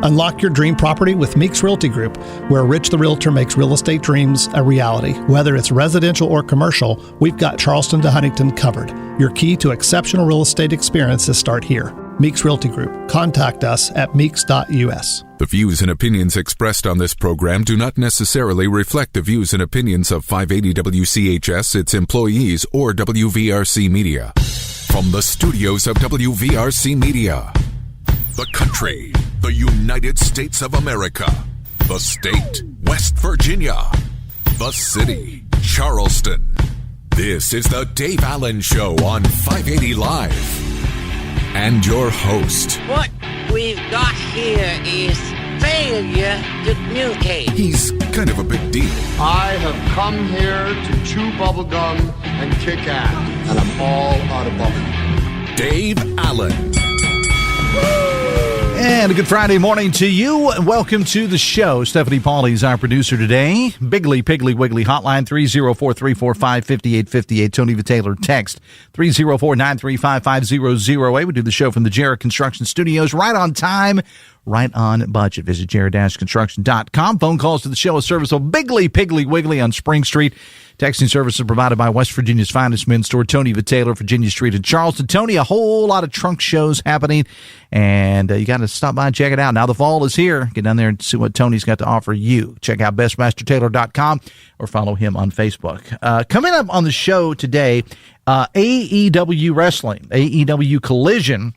Unlock your dream property with Meeks Realty Group, where Rich the Realtor makes real estate dreams a reality. Whether it's residential or commercial, we've got Charleston to Huntington covered. Your key to exceptional real estate experiences start here. Meeks Realty Group. Contact us at meeks.us. The views and opinions expressed on this program do not necessarily reflect the views and opinions of 580 WCHS, its employees, or WVRC Media. From the studios of WVRC Media, the country, the United States of America, the state, West Virginia, the city, Charleston. This is the Dave Allen Show on 580 Live. And your host. What we've got here is failure to communicate. He's kind of a big deal. I have come here to chew bubblegum and kick ass, and I'm all out of bubblegum. Dave Allen. And a good Friday morning to you. Welcome to the show. Stephanie Pauly is our producer today. Bigly, Piggly, Wiggly hotline 304-345-5858. Tony Taylor text 304-935-5008. We do the show from the Jarrett Construction Studios right on time, right on budget. Visit jarrett-construction.com. Phone calls to the show, a service of Bigly, Piggly, Wiggly on Spring Street. Texting services provided by West Virginia's finest men's store, Tony Taylor, Virginia Street in Charleston. Tony, a whole lot of trunk shows happening, and you got to stop by and check it out. Now the fall is here. Get down there and see what Tony's got to offer you. Check out bestmastertaylor.com or follow him on Facebook. Coming up on the show today, AEW Wrestling, AEW Collision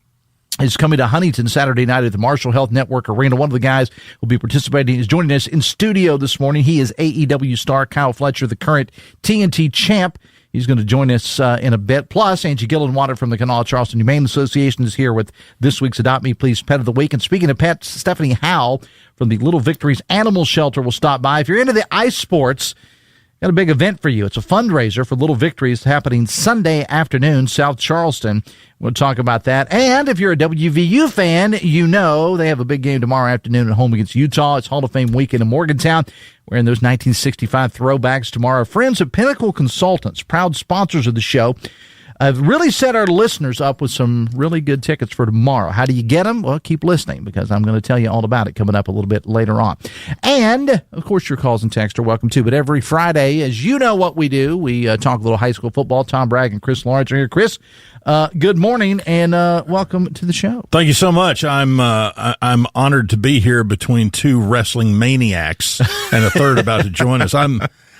is coming to Huntington Saturday night at the Marshall Health Network Arena. One of the guys who will be participating is joining us in studio this morning. He is AEW star Kyle Fletcher, the current TNT champ. He's going to join us in a bit. Plus, Angie Gillenwater from the Kanawha Charleston Humane Association is here with this week's Adopt Me Please Pet of the Week. And speaking of pets, Stephanie Howell from the Little Victories Animal Shelter will stop by. If you're into the ice sports, got a big event for you. It's a fundraiser for Little Victories happening Sunday afternoon, South Charleston. We'll talk about that. And if you're a WVU fan, you know they have a big game tomorrow afternoon at home against Utah. It's Hall of Fame weekend in Morgantown. Wearing those 1965 throwbacks tomorrow. Friends of Pinnacle Consultants, proud sponsors of the show, have really set our listeners up with some really good tickets for tomorrow. How do you get them? Well, keep listening because I'm going to tell you all about it coming up a little bit later on. And, of course, your calls and texts are welcome too. But every Friday, as you know what we do, we talk a little high school football. Tom Bragg and Chris Lawrence are here. Chris, good morning and welcome to the show. Thank you so much. I'm honored to be here between two wrestling maniacs and a third about to join us. I'm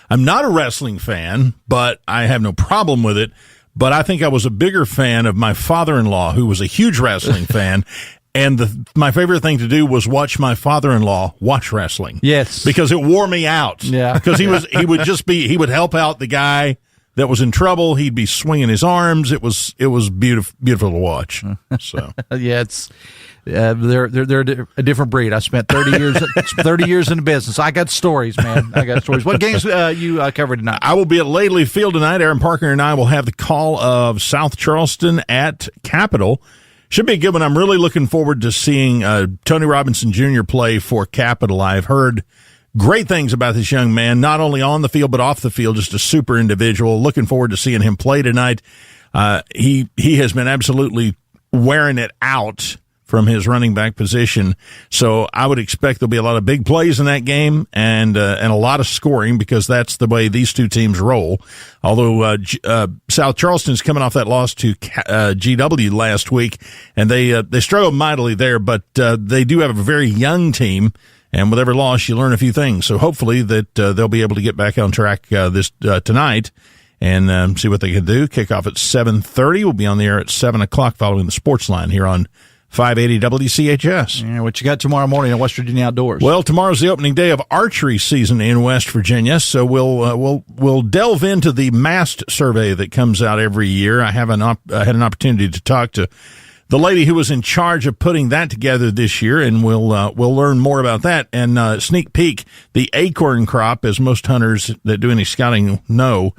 not a wrestling fan, but I have no problem with it. But I think I was a bigger fan of my father-in-law, who was a huge wrestling fan. And my favorite thing to do was watch my father-in-law watch wrestling. Yes. Because it wore me out. Yeah. Because he would help out the guy that was in trouble. He'd be swinging his arms. It was beautiful to watch. So. Yeah, they're a different breed. I spent 30 years in the business. I got stories, man. I got stories. What games you covered tonight? I will be at Laidley Field tonight. Aaron Parker and I will have the call of South Charleston at Capital. Should be a good one. I'm really looking forward to seeing Tony Robinson Jr. play for Capital. I've heard great things about this young man, not only on the field but off the field, just a super individual. Looking forward to seeing him play tonight. He has been absolutely wearing it out from his running back position. So I would expect there'll be a lot of big plays in that game and a lot of scoring because that's the way these two teams roll. Although South Charleston's coming off that loss to GW last week, and they struggled mightily there, but they do have a very young team. And with every loss, you learn a few things. So hopefully that they'll be able to get back on track this tonight and see what they can do. Kickoff at 7:30. We'll be on the air at 7 o'clock following the sports line here on 580 WCHS. Yeah, what you got tomorrow morning on West Virginia Outdoors? Well, tomorrow's the opening day of archery season in West Virginia, so we'll delve into the MAST survey that comes out every year. I had an opportunity to talk to the lady who was in charge of putting that together this year, and we'll learn more about that. And sneak peek, the acorn crop, as most hunters that do any scouting know,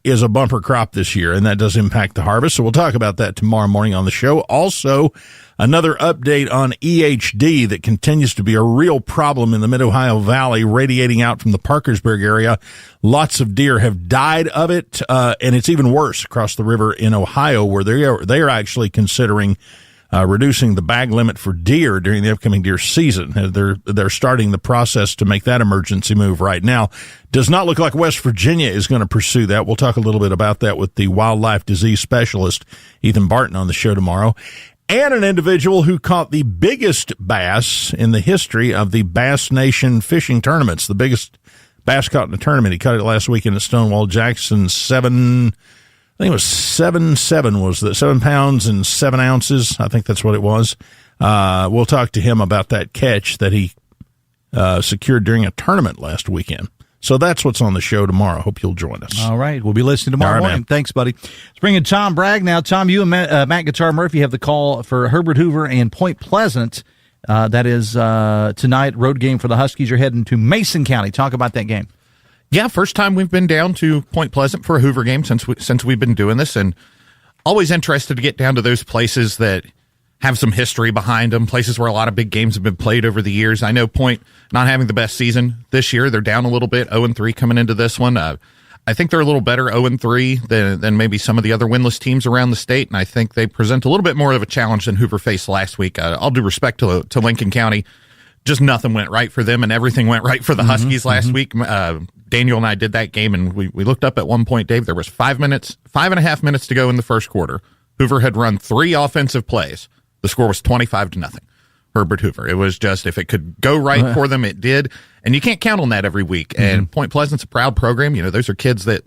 is a bumper crop this year, and that does impact the harvest. So we'll talk about that tomorrow morning on the show. Also, another update on EHD that continues to be a real problem in the Mid-Ohio Valley, radiating out from the Parkersburg area. Lots of deer have died of it, and it's even worse across the river in Ohio, where they are actually considering reducing the bag limit for deer during the upcoming deer season. They're starting the process to make that emergency move right now. Does not look like West Virginia is going to pursue that. We'll talk a little bit about that with the wildlife disease specialist, Ethan Barton, on the show tomorrow. And an individual who caught the biggest bass in the history of the Bass Nation fishing tournaments, the biggest bass caught in a tournament. He caught it last weekend at Stonewall Jackson. 7 was the 7 pounds and 7 ounces. I think that's what it was. We'll talk to him about that catch that he secured during a tournament last weekend. So that's what's on the show tomorrow. Hope you'll join us. All right. We'll be listening tomorrow morning. Man. Thanks, buddy. Let's bring in Tom Bragg now. Tom, you and Matt Guitar Murphy have the call for Herbert Hoover and Point Pleasant. That is tonight, road game for the Huskies. You're heading to Mason County. Talk about that game. Yeah, first time we've been down to Point Pleasant for a Hoover game since we've been doing this, and always interested to get down to those places that have some history behind them, places where a lot of big games have been played over the years. I know Point not having the best season this year. They're down a little bit, 0-3 coming into this one. I think they're a little better 0-3 than maybe some of the other winless teams around the state, and I think they present a little bit more of a challenge than Hoover faced last week. All due respect to Lincoln County, just nothing went right for them, and everything went right for the Huskies last week. Daniel and I did that game, and we looked up at one point, Dave, there was 5.5 minutes to go in the first quarter. Hoover had run 3 offensive plays. The score was 25-0. Herbert Hoover. It was just, if it could go right for them, it did. And you can't count on that every week. And Point Pleasant's a proud program. You know, those are kids that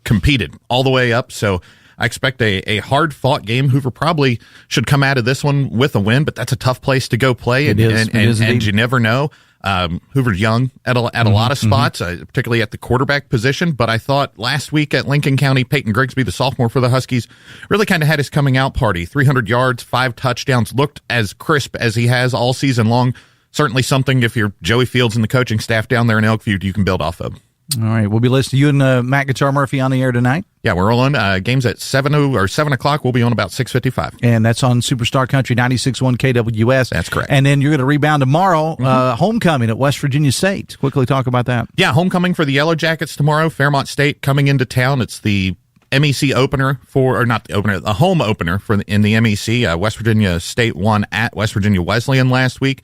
competed all the way up. So I expect a hard-fought game. Hoover probably should come out of this one with a win, but that's a tough place to go play. And you never know. Hoover's young at a lot of spots, particularly at the quarterback position. But I thought last week at Lincoln County, Peyton Grigsby, the sophomore for the Huskies, really kind of had his coming out party. 300 yards, 5 touchdowns, looked as crisp as he has all season long. Certainly something, if you're Joey Fields and the coaching staff down there in Elkview, you can build off of. All right, we'll be listening to you and Matt Guitar Murphy on the air tonight. Yeah, we're rolling. Games at 7 o'clock. We'll be on about 6:55. And that's on Superstar Country 96.1 KWS. That's correct. And then you're going to rebound tomorrow, homecoming at West Virginia State. Quickly talk about that. Yeah, homecoming for the Yellow Jackets tomorrow. Fairmont State coming into town. It's the MEC opener the home opener in the MEC. West Virginia State won at West Virginia Wesleyan last week.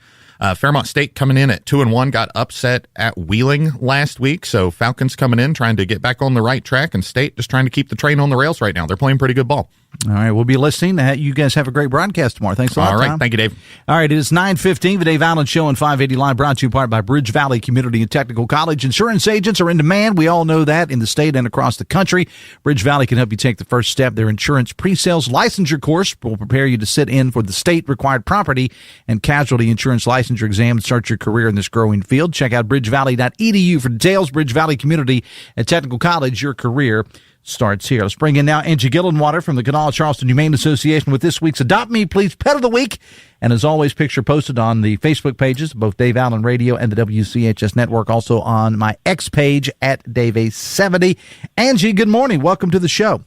Fairmont State coming in at 2-1, got upset at Wheeling last week. So Falcons coming in, trying to get back on the right track, and State just trying to keep the train on the rails right now. They're playing pretty good ball. All right, we'll be listening. You guys have a great broadcast tomorrow. Thanks a lot, All right, Tom. Thank you, Dave. All right, it is 9:15, the Dave Allen Show on 580 Live, brought to you in part by Bridge Valley Community and Technical College. Insurance agents are in demand. We all know that in the state and across the country. Bridge Valley can help you take the first step. Their insurance pre-sales licensure course will prepare you to sit in for the state-required property and casualty insurance licensure exam and start your career in this growing field. Check out bridgevalley.edu for details. Bridge Valley Community and Technical College, your career starts here. Let's bring in now Angie Gillenwater from the Kanawha Charleston Humane Association with this week's Adopt Me Please Pet of the Week. And as always, picture posted on the Facebook pages of both Dave Allen Radio and the WCHS Network, also on my X page at DaveA70. Angie, good morning. Welcome to the show.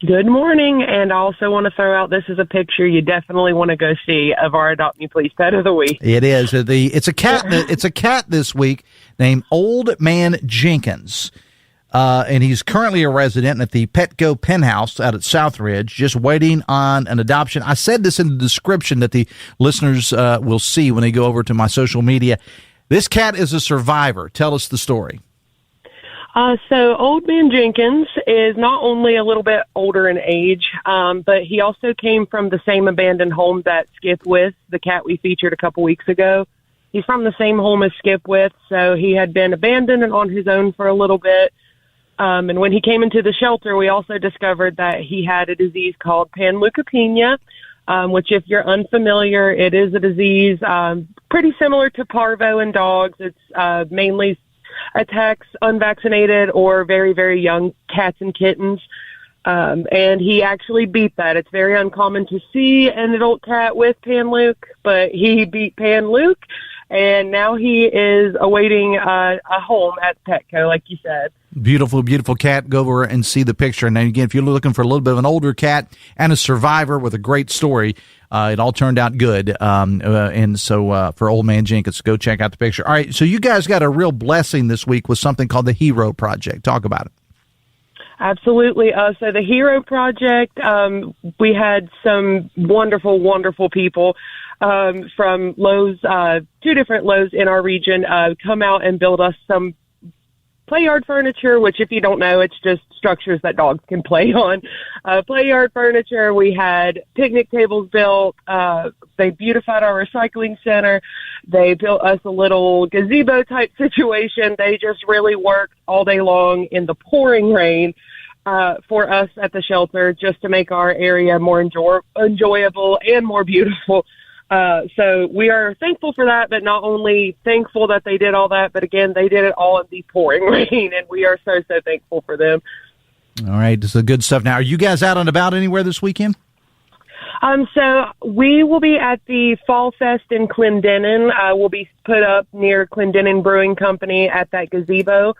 Good morning, and I also want to throw out, this is a picture you definitely want to go see of our Adopt Me Please Pet of the Week. It is. It's a cat. It's a cat this week named Old Man Jenkins. And he's currently a resident at the Petco Penthouse out at Southridge, just waiting on an adoption. I said this in the description that the listeners will see when they go over to my social media. This cat is a survivor. Tell us the story. So Old Man Jenkins is not only a little bit older in age, but he also came from the same abandoned home that Skip with, the cat we featured a couple weeks ago. He's from the same home as Skip with, so he had been abandoned and on his own for a little bit. And when he came into the shelter, we also discovered that he had a disease called panleukopenia, which, if you're unfamiliar, it is a disease pretty similar to parvo in dogs. It's mainly attacks unvaccinated or very, very young cats and kittens. And he actually beat that. It's very uncommon to see an adult cat with panleuk, but he beat panleuk, and now he is awaiting a home at Petco, like you said. Beautiful, beautiful cat. Go over and see the picture. And then again, if you're looking for a little bit of an older cat and a survivor with a great story, it all turned out good. And so for Old Man Jenkins, go check out the picture. All right, so you guys got a real blessing this week with something called the Hero Project. Talk about it. Absolutely. So the Hero Project, we had some wonderful, wonderful people from Lowe's, 2 different Lowe's in our region, come out and build us some play yard furniture, which if you don't know, it's just structures that dogs can play on. Play yard furniture. We had picnic tables built. They beautified our recycling center. They built us a little gazebo type situation. They just really worked all day long in the pouring rain for us at the shelter just to make our area more enjoyable and more beautiful. So we are thankful for that, but not only thankful that they did all that, but again, they did it all in the pouring rain, and we are so, so thankful for them. All right, this is good stuff. Now, are you guys out and about anywhere this weekend? So we will be at the Fall Fest in Clendenin. We'll be put up near Clendenin Brewing Company at that gazebo.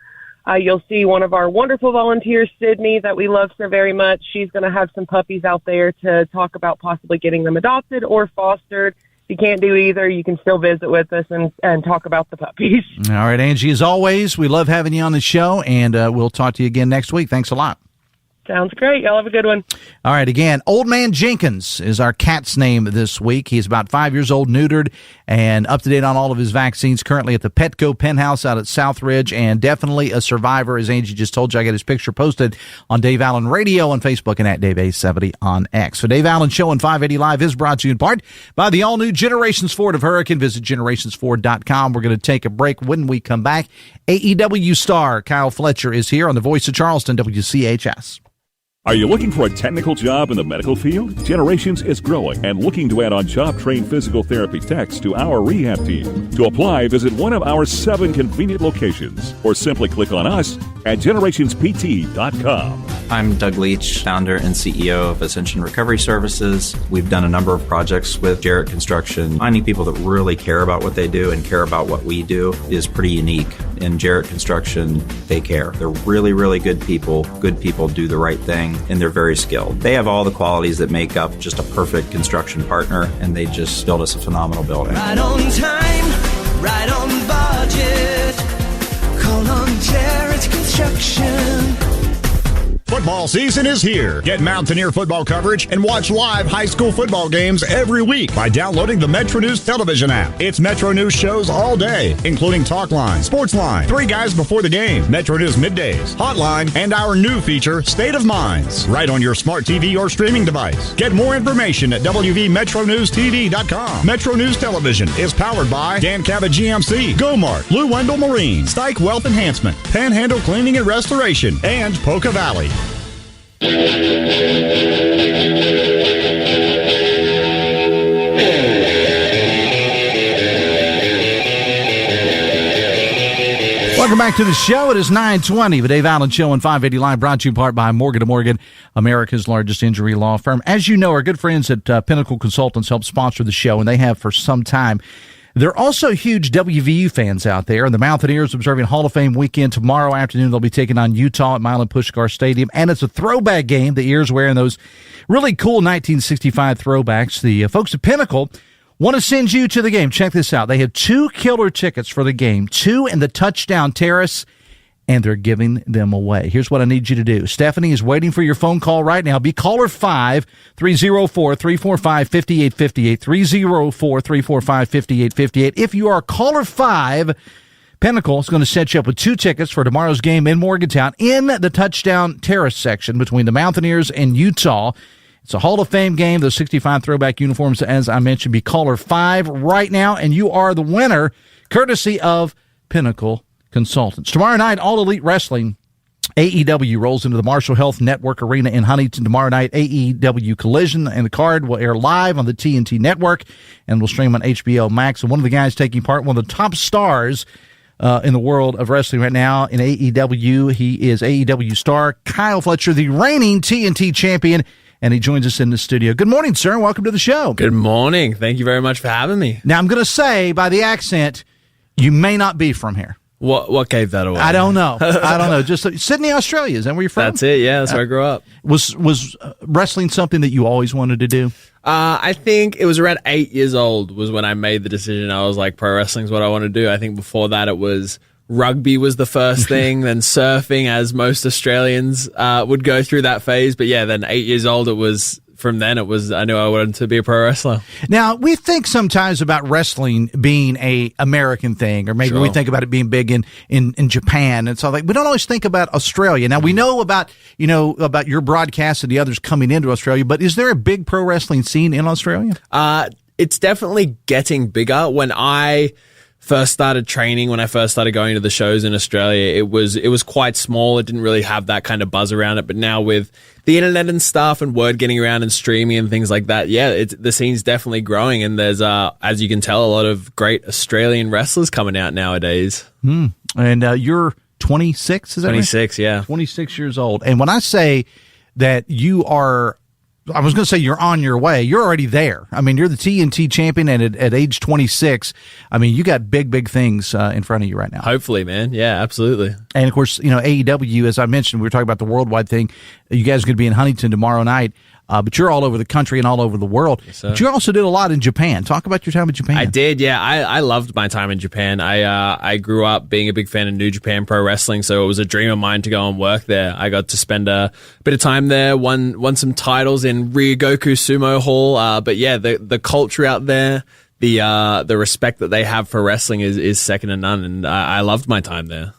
You'll see one of our wonderful volunteers, Sydney, that we love so very much. She's going to have some puppies out there to talk about possibly getting them adopted or fostered. If you can't do either, you can still visit with us and talk about the puppies. All right, Angie, as always, we love having you on the show, and we'll talk to you again next week. Thanks a lot. Sounds great. Y'all have a good one. All right, again, Old Man Jenkins is our cat's name this week. He's about 5 years old, neutered, and up to date on all of his vaccines. Currently at the Petco Penthouse out at Southridge, and definitely a survivor, as Angie just told you. I got his picture posted on Dave Allen Radio on Facebook and at Dave A70 on X. So Dave Allen Show and 580 Live is brought to you in part by the all-new Generations Ford of Hurricane. Visit generationsford.com. We're going to take a break. When we come back, AEW star Kyle Fletcher is here on the Voice of Charleston, WCHS. Are you looking for a technical job in the medical field? Generations is growing and looking to add on job-trained physical therapy techs to our rehab team. To apply, visit one of our 7 convenient locations or simply click on us at generationspt.com. I'm Doug Leach, founder and CEO of Ascension Recovery Services. We've done a number of projects with Jarrett Construction. Finding people that really care about what they do and care about what we do is pretty unique. In Jarrett Construction, they care. They're really, really good people. Good people do the right thing, and they're very skilled. They have all the qualities that make up just a perfect construction partner, and they just built us a phenomenal building. Right on time, right on budget. Call on Jarrett Construction. Football season is here. Get Mountaineer football coverage and watch live high school football games every week by downloading the Metro News television app. It's Metro News shows all day, including Talk Line, Sports Line, 3 Guys Before the Game, Metro News Middays, Hotline, and our new feature, State of Minds, right on your smart TV or streaming device. Get more information at WVMetroNewsTV.com. Metro News Television is powered by Dan Cabot GMC, Gomart, Lou Wendell Marine, Stike Wealth Enhancement, Panhandle Cleaning and Restoration, and Poca Valley. Welcome back to the show. It is 9:20. The Dave Allen Show and 580 Live, brought to you in part by Morgan & Morgan, America's largest injury law firm. As you know, our good friends at Pinnacle Consultants help sponsor the show, and they have for some time. There are also huge WVU fans out there, and the Mountaineers observing Hall of Fame weekend tomorrow afternoon. They'll be taking on Utah at Milan Puskar Stadium, and it's a throwback game. The Ears wearing those really cool 1965 throwbacks. The folks at Pinnacle want to send you to the game. Check this out. They have 2 killer tickets for the game, 2 in the Touchdown Terrace, and they're giving them away. Here's what I need you to do. Stephanie is waiting for your phone call right now. Be caller 5, 304-345-5858, 304-345-5858. If you are caller 5, Pinnacle is going to set you up with 2 tickets for tomorrow's game in Morgantown in the Touchdown Terrace section between the Mountaineers and Utah. It's a Hall of Fame game. Those 65 throwback uniforms, as I mentioned, be caller 5 right now, and you are the winner, courtesy of Pinnacle Consultants. Tomorrow night, All Elite Wrestling, AEW rolls into the Marshall Health Network Arena in Huntington tomorrow night. AEW Collision and the card will air live on the TNT Network and will stream on HBO Max. And one of the guys taking part, one of the top stars in the world of wrestling right now in AEW, he is AEW star Kyle Fletcher, the reigning TNT champion, and he joins us in the studio. Good morning, sir. Welcome to the show. Good morning. Thank you very much for having me. Now, I'm going to say, by the accent, you may not be from here. What gave that away? I don't know. Just Sydney, Australia. Is that where you're from? That's it. Yeah, that's where I grew up. Was wrestling something that you always wanted to do? I think it was around 8 years old was when I made the decision. I was like, pro wrestling's what I want to do. I think before that it was rugby was the first thing, then surfing, as most Australians would go through that phase. But yeah, then 8 years old, I knew I wanted to be a pro wrestler. Now, we think sometimes about wrestling being a American thing, or maybe we think about it being big in Japan. And so we don't always think about Australia. Now, we know about your broadcast and the others coming into Australia, but is there a big pro wrestling scene in Australia? It's definitely getting bigger. When I first started training, when I first started going to the shows in Australia, it was quite small. It didn't really have that kind of buzz around it. But now with the internet and stuff and word getting around and streaming and things like that, the scene's definitely growing. And there's, as you can tell, a lot of great Australian wrestlers coming out nowadays. And you're 26, is that 26, right? yeah. 26 years old. And when I say that you are, I was going to say you're on your way. You're already there. I mean, you're the TNT champion, and at age 26, I mean, you got big things in front of you right now. Hopefully, man. Yeah, absolutely. And, of course, AEW, as I mentioned, we were talking about the worldwide thing. You guys are going to be in Huntington tomorrow night. But you're all over the country and all over the world. Yes, sir. But you also did a lot in Japan. Talk about your time in Japan. I did, yeah. I loved my time in Japan. I grew up being a big fan of New Japan Pro Wrestling, so it was a dream of mine to go and work there. I got to spend a bit of time there, won some titles in Ryogoku Sumo Hall. But yeah, the culture out there, the respect that they have for wrestling is second to none, and I loved my time there.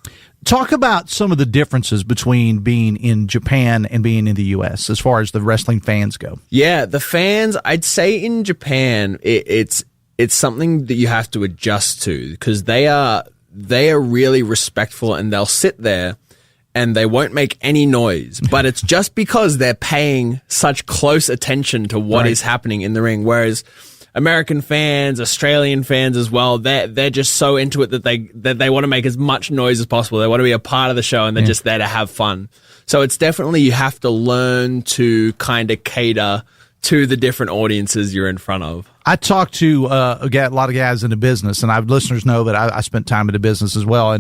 Talk about some of the differences between being in Japan and being in the U.S. as far as the wrestling fans go. Yeah, the fans, I'd say in Japan, it's something that you have to adjust to, because they are really respectful, and they'll sit there and they won't make any noise. But it's just because they're paying such close attention to what is happening in the ring. Whereas American fans, Australian fans as well, they're just so into it that they want to make as much noise as possible. They want to be a part of the show, and they're just there to have fun. So it's definitely, you have to learn to kind of cater to the different audiences you're in front of. I talked to a lot of guys in the business, and listeners know that I spent time in the business as well,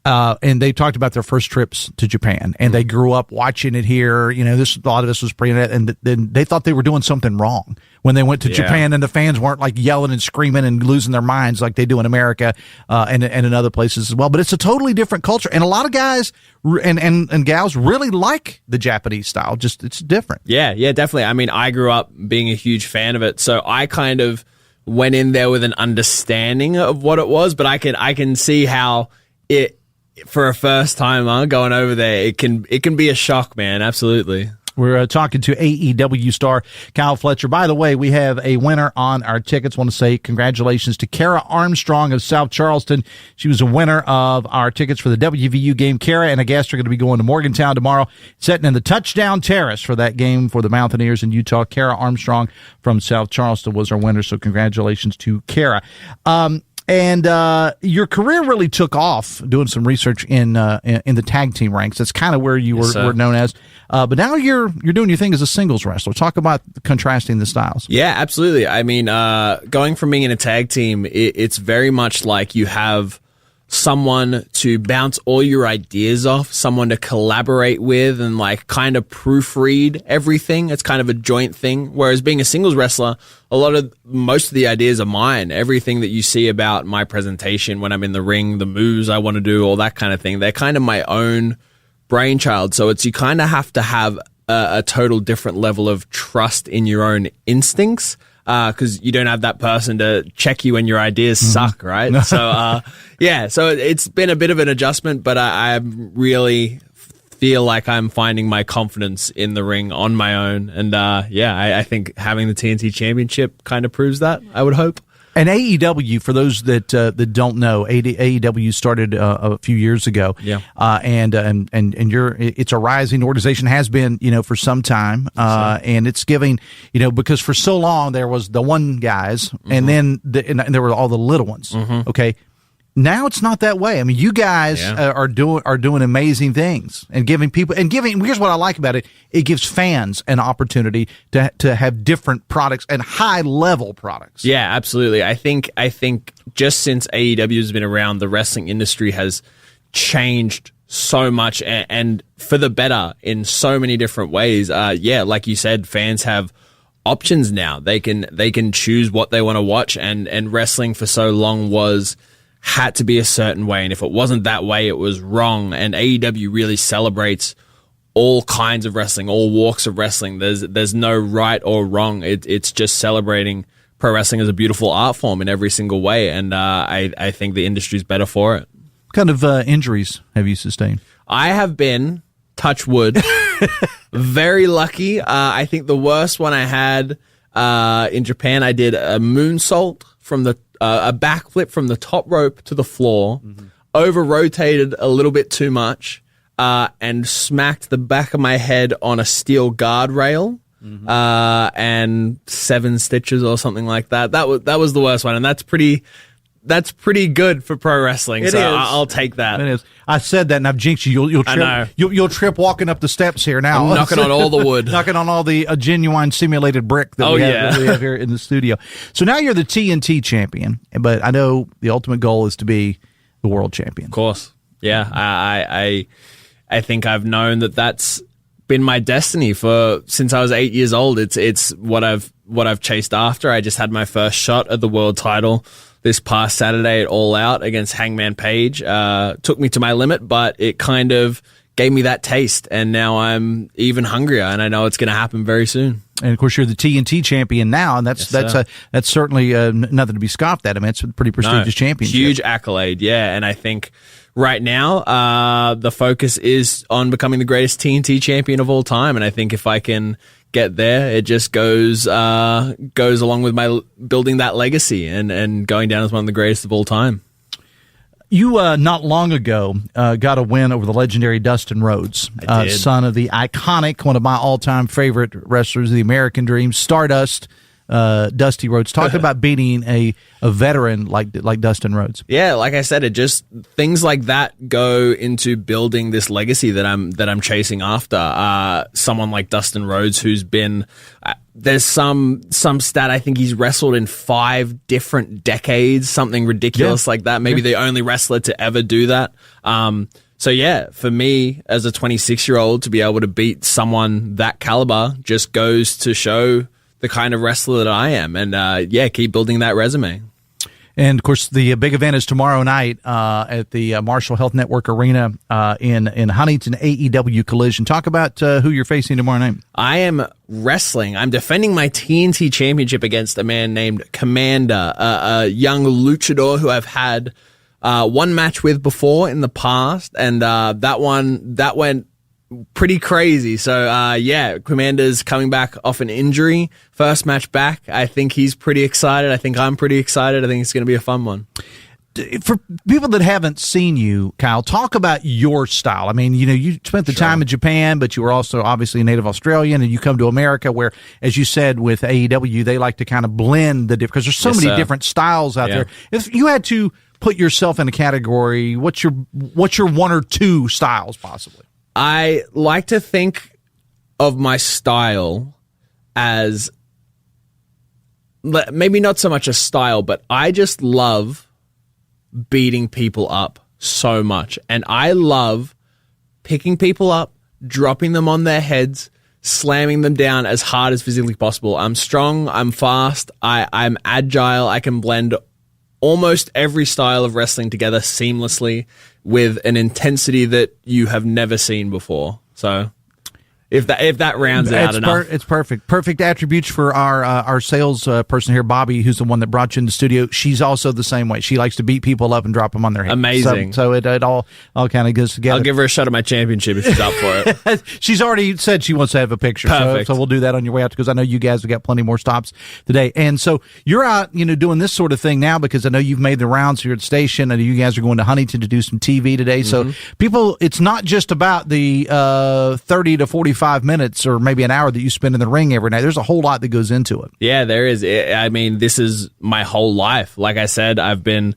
and they talked about their first trips to Japan, and they grew up watching it here. A lot of this was pre-internet, and then they thought they were doing something wrong when they went to Japan, and the fans weren't like yelling and screaming and losing their minds like they do in America and in other places as well. But it's a totally different culture, and a lot of guys and gals really like the Japanese style. Just it's different. Yeah, definitely. I mean, I grew up being a huge fan of it, so I kind of went in there with an understanding of what it was. But I can see how it, for a first timer going over there, it can be a shock, man. Absolutely. We're talking to AEW star Kyle Fletcher. By the way, we have a winner on our tickets. Want to say congratulations to Kara Armstrong of South Charleston. She was a winner of our tickets for the WVU game. Kara and a guest are going to be going to Morgantown tomorrow, sitting in the touchdown terrace for that game for the Mountaineers in Utah. Kara Armstrong from South Charleston was our winner, so congratulations to Kara. And your career really took off doing some research in the tag team ranks. That's kind of where you were known as. But now you're doing your thing as a singles wrestler. Talk about contrasting the styles. Yeah, absolutely. I mean, going from being in a tag team, it's very much like you have someone to bounce all your ideas off, someone to collaborate with and like kind of proofread everything. It's kind of a joint thing. Whereas being a singles wrestler, most of the ideas are mine. Everything that you see about my presentation when I'm in the ring, the moves I want to do, all that kind of thing, they're kind of my own brainchild. So you kind of have to have a total different level of trust in your own instincts. Because you don't have that person to check you when your ideas suck, right? So, so it's been a bit of an adjustment, but I really feel like I'm finding my confidence in the ring on my own. And, I think having the TNT Championship kind of proves that, I would hope. And AEW, for those that don't know, AEW started a few years ago. Yeah. It's a rising organization, has been, for some time. And it's giving, because for so long there was the one guys, and then and there were all the little ones. Okay. Now it's not that way. I mean, you guys are doing amazing things and giving people and giving. Here's what I like about it: it gives fans an opportunity to have different products and high level products. Yeah, absolutely. I think just since AEW has been around, the wrestling industry has changed so much and for the better in so many different ways. Like you said, fans have options now. They can choose what they want to watch, and wrestling for so long was had to be a certain way. And if it wasn't that way, it was wrong. And AEW really celebrates all kinds of wrestling, all walks of wrestling. There's no right or wrong. It's just celebrating pro wrestling as a beautiful art form in every single way. And I think the industry's better for it. What kind of injuries have you sustained? I have been, touch wood, very lucky. I think the worst one I had in Japan, I did a moonsault from a backflip from the top rope to the floor, over rotated a little bit too much, and smacked the back of my head on a steel guardrail, and 7 stitches or something like that. That was the worst one, and that's pretty good for pro wrestling. It so is. I'll take that. It is. I said that, and I've jinxed you. You'll trip. I know. You'll trip walking up the steps here now. I'm knocking on all the wood. Knocking on all the genuine simulated brick that we have here in the studio. So now you're the TNT champion, but I know the ultimate goal is to be the world champion. Of course. Yeah. I think I've known that that's been my destiny since I was 8 years old. It's what I've chased after. I just had my first shot at the world title this past Saturday at All Out against Hangman Page. Took me to my limit, but it kind of gave me that taste, and now I'm even hungrier, and I know it's going to happen very soon. And of course, you're the TNT champion now, and that's certainly nothing to be scoffed at. I mean, it's a pretty prestigious championship. Huge accolade, yeah. And I think right now the focus is on becoming the greatest TNT champion of all time, and I think if I can get there, it just goes along with my building that legacy and going down as one of the greatest of all time. You, not long ago, got a win over the legendary Dustin Rhodes, son of the iconic, one of my all-time favorite wrestlers, the American Dream, Stardust, Dusty Rhodes. Talk about beating a veteran like Dustin Rhodes. Yeah, like I said, things like that go into building this legacy that I'm chasing after. Someone like Dustin Rhodes, who's been there's some stat, I think he's wrestled in 5 different decades, something ridiculous like that. Maybe the only wrestler to ever do that. So yeah, for me as a 26-year-old to be able to beat someone that caliber just goes to show the kind of wrestler that I am, and keep building that resume. And of course, the big event is tomorrow night at the Marshall Health Network Arena in Huntington. AEW Collision. Talk about who you're facing tomorrow night. I am wrestling. I'm defending my TNT championship against a man named Commander, a young luchador who I've had one match with before in the past, and that went pretty crazy. So, Commander's coming back off an injury. First match back. I think he's pretty excited. I think I'm pretty excited. I think it's going to be a fun one. For people that haven't seen you, Kyle, talk about your style. I mean, you spent the time in Japan, but you were also obviously a native Australian, and you come to America where, as you said, with AEW, they like to kind of blend the different, because there's so many different styles out there. If you had to put yourself in a category, what's your 1 or 2 styles possibly? I like to think of my style as maybe not so much a style, but I just love beating people up so much. And I love picking people up, dropping them on their heads, slamming them down as hard as physically possible. I'm strong, I'm fast, I'm agile, I can blend almost every style of wrestling together seamlessly with an intensity that you have never seen before. So if that rounds it out enough. It's perfect. Perfect attributes for our sales person here, Bobby, who's the one that brought you in the studio. She's also the same way. She likes to beat people up and drop them on their head. Amazing. So it all kind of goes together. I'll give her a shot at my championship if she's up for it. She's already said she wants to have a picture. Perfect. So we'll do that on your way out, because I know you guys have got plenty more stops today. And so you're out, doing this sort of thing now, because I know you've made the rounds here at the station. I know you guys are going to Huntington to do some TV today. So people, it's not just about the 30 to 45 minutes or maybe an hour that you spend in the ring every night. There's a whole lot that goes into it. Yeah, there is. I mean, this is my whole life. Like I said, I've been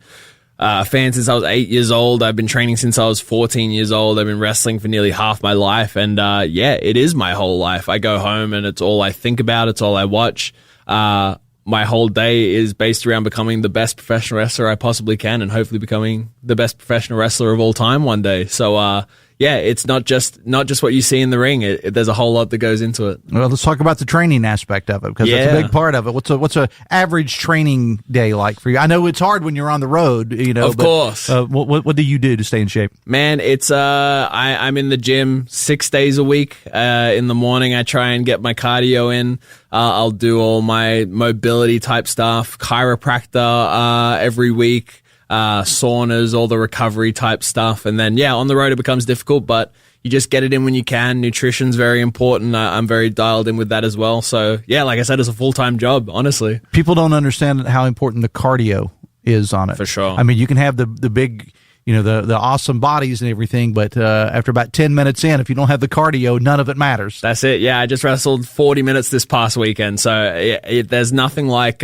a fan since I was 8 years old. I've been training since I was 14 years old. I've been wrestling for nearly half my life. And it is my whole life. I go home and it's all I think about. It's all I watch. My whole day is based around becoming the best professional wrestler I possibly can, and hopefully becoming the best professional wrestler of all time one day. So, yeah, it's not just what you see in the ring. There's a whole lot that goes into it. Well, let's talk about the training aspect of it, because that's a big part of it. What's a average training day like for you? I know it's hard when you're on the road, Of course. What do you do to stay in shape? Man, it's I'm in the gym 6 days a week. In the morning, I try and get my cardio in. I'll do all my mobility type stuff, chiropractor every week. Saunas, all the recovery type stuff. And then, on the road it becomes difficult, but you just get it in when you can. Nutrition's very important. I'm very dialed in with that as well. So, like I said, it's a full-time job, honestly. People don't understand how important the cardio is on it. For sure. I mean, you can have the big, the awesome bodies and everything, but after about 10 minutes in, if you don't have the cardio, none of it matters. That's it. Yeah, I just wrestled 40 minutes this past weekend. So, there's nothing like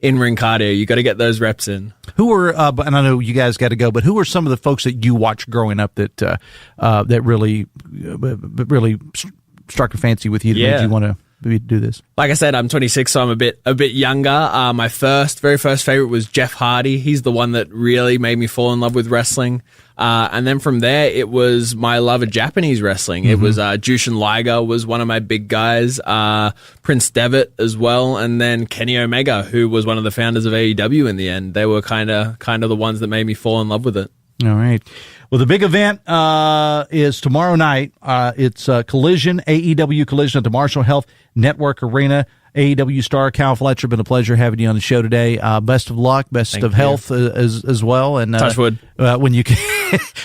in-ring cardio. You got to get those reps in. Who were, and I know you guys got to go, but who were some of the folks that you watched growing up that really struck a fancy with you that made you want to do this? Like I said, I'm 26, so I'm a bit younger. My very first favorite was Jeff Hardy. He's the one that really made me fall in love with wrestling. And then from there, it was my love of Japanese wrestling. It was Jushin Liger was one of my big guys, Prince Devitt as well, and then Kenny Omega, who was one of the founders of AEW in the end. They were kind of the ones that made me fall in love with it. All right. Well, the big event is tomorrow night. It's Collision, AEW Collision at the Marshall Health Network Arena. AEW star Kyle Fletcher, been a pleasure having you on the show today. Best of luck, best of health as well. And touch wood. When you can,